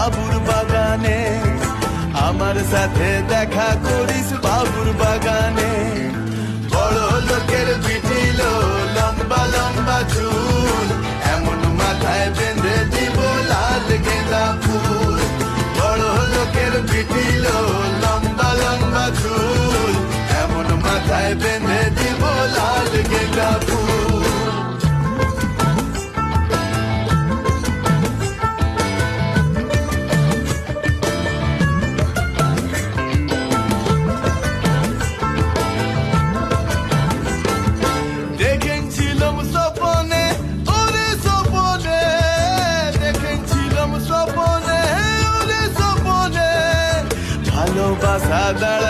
বাবুর বাগানে, আমার সাথে দেখা করিস বাবুর বাগানে। বড় লোকের পিঠিল লম্বা লম্বা চুল, এমন মাথায় বেঁধে দিব লাল গেঁদা ফুল। বড় লোকের পিঠিল লম্বা লম্বা চুল, এমন মাথায় বেঁধে দিব লাল গেঁদা ফুল। দেখেছিলাম স্বপনে, ওরে স্বপনে, দেখেছিলাম স্বপনে, ওরে স্বপনে, ভালোবাসা দাঁড়া